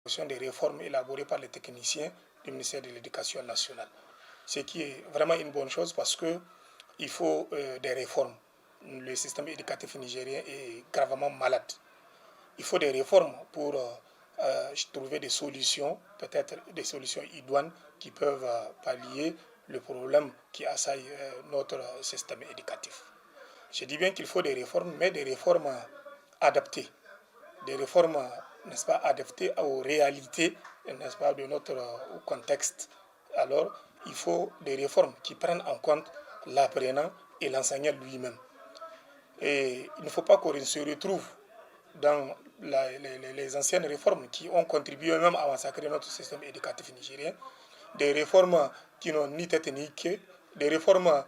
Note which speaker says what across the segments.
Speaker 1: Ce sont des réformes élaborées par les techniciens du ministère de l'Éducation nationale. Ce qui est vraiment une bonne chose parce qu'il faut des réformes. Le système éducatif nigérien est gravement malade. Il faut des réformes pour trouver des solutions, peut-être des solutions idoines qui peuvent pallier le problème qui assaille notre système éducatif. Je dis bien qu'il faut des réformes, mais des réformes adaptées, des réformes, n'est-ce pas, adaptées aux réalités, n'est-ce pas, de notre contexte. Alors, il faut des réformes qui prennent en compte l'apprenant et l'enseignant lui-même. Et il ne faut pas qu'on se retrouve dans les anciennes réformes qui ont contribué même à massacrer notre système éducatif nigérien, des réformes qui n'ont ni tête ni queue, des réformes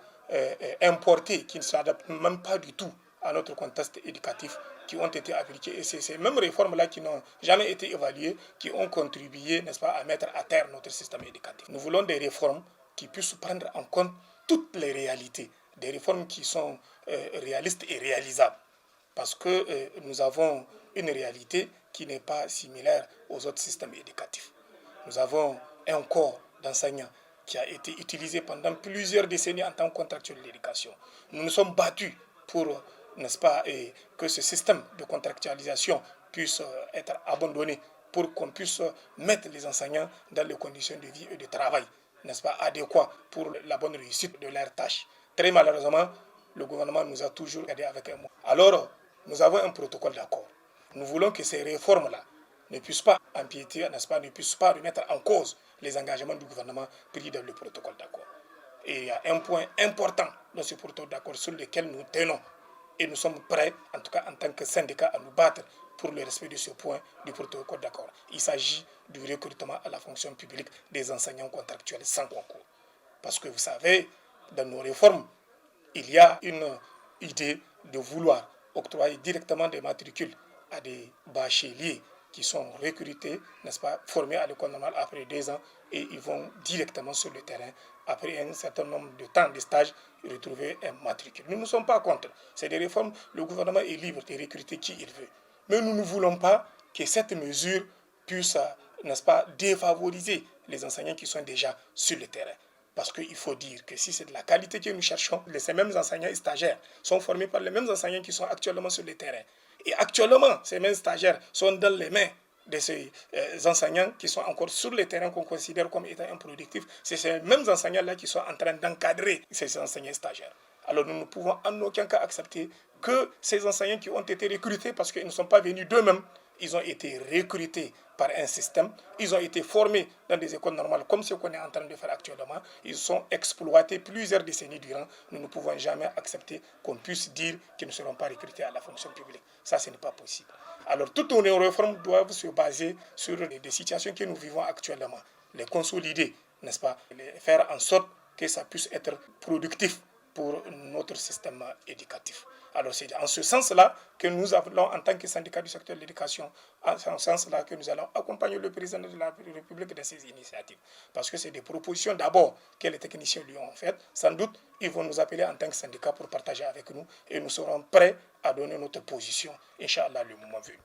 Speaker 1: importées qui ne s'adaptent même pas du tout à notre contexte éducatif, qui ont été appliquées. Et c'est ces mêmes réformes-là qui n'ont jamais été évaluées, qui ont contribué, n'est-ce pas, à mettre à terre notre système éducatif. Nous voulons des réformes qui puissent prendre en compte toutes les réalités, des réformes qui sont réalistes et réalisables. Parce que nous avons une réalité qui n'est pas similaire aux autres systèmes éducatifs. Nous avons un corps d'enseignants qui a été utilisé pendant plusieurs décennies en tant que contractuel de l'éducation. Nous nous sommes battus pour, n'est-ce pas, que ce système de contractualisation puisse être abandonné, pour qu'on puisse mettre les enseignants dans les conditions de vie et de travail, n'est-ce pas, adéquats pour la bonne réussite de leurs tâches. Très malheureusement, le gouvernement nous a toujours aidés avec un mot. Alors, nous avons un protocole d'accord. Nous voulons que ces réformes-là ne puissent pas empiéter, n'est-ce pas, ne puissent pas remettre en cause les engagements du gouvernement pris dans le protocole d'accord. Et il y a un point important dans ce protocole d'accord sur lequel nous tenons. Et nous sommes prêts, en tout cas en tant que syndicat, à nous battre pour le respect de ce point du protocole d'accord. Il s'agit du recrutement à la fonction publique des enseignants contractuels sans concours. Parce que vous savez, dans nos réformes, il y a une idée de vouloir octroyer directement des matricules à des bacheliers qui sont recrutés, n'est-ce pas, formés à l'école normale après 2 ans, et ils vont directement sur le terrain, après un certain nombre de temps de stage, retrouver un matricule. Nous ne sommes pas contre. C'est des réformes, le gouvernement est libre de recruter qui il veut. Mais nous ne voulons pas que cette mesure puisse, n'est-ce pas, défavoriser les enseignants qui sont déjà sur le terrain. Parce qu'il faut dire que si c'est de la qualité que nous cherchons, ces mêmes enseignants et stagiaires sont formés par les mêmes enseignants qui sont actuellement sur le terrain. Et actuellement, ces mêmes stagiaires sont dans les mains de ces enseignants qui sont encore sur le terrain qu'on considère comme étant improductifs. C'est ces mêmes enseignants-là qui sont en train d'encadrer ces enseignants stagiaires. Alors nous ne pouvons en aucun cas accepter que ces enseignants qui ont été recrutés parce qu'ils ne sont pas venus d'eux-mêmes, ils ont été recrutés par un système, ils ont été formés dans des écoles normales comme ce qu'on est en train de faire actuellement, ils sont exploités plusieurs décennies durant. Nous ne pouvons jamais accepter qu'on puisse dire qu'ils ne seront pas recrutés à la fonction publique. Ça, ce n'est pas possible. Alors toutes nos réformes doivent se baser sur des situations que nous vivons actuellement, les consolider, n'est-ce pas, les faire en sorte que ça puisse être productif pour notre système éducatif. Alors c'est en ce sens-là que nous allons, en tant que syndicat du secteur de l'éducation, en ce sens-là que nous allons accompagner le président de la République dans ces initiatives. Parce que c'est des propositions d'abord que les techniciens lui ont faites. Sans doute, ils vont nous appeler en tant que syndicat pour partager avec nous et nous serons prêts à donner notre position, Inch'Allah, le moment venu.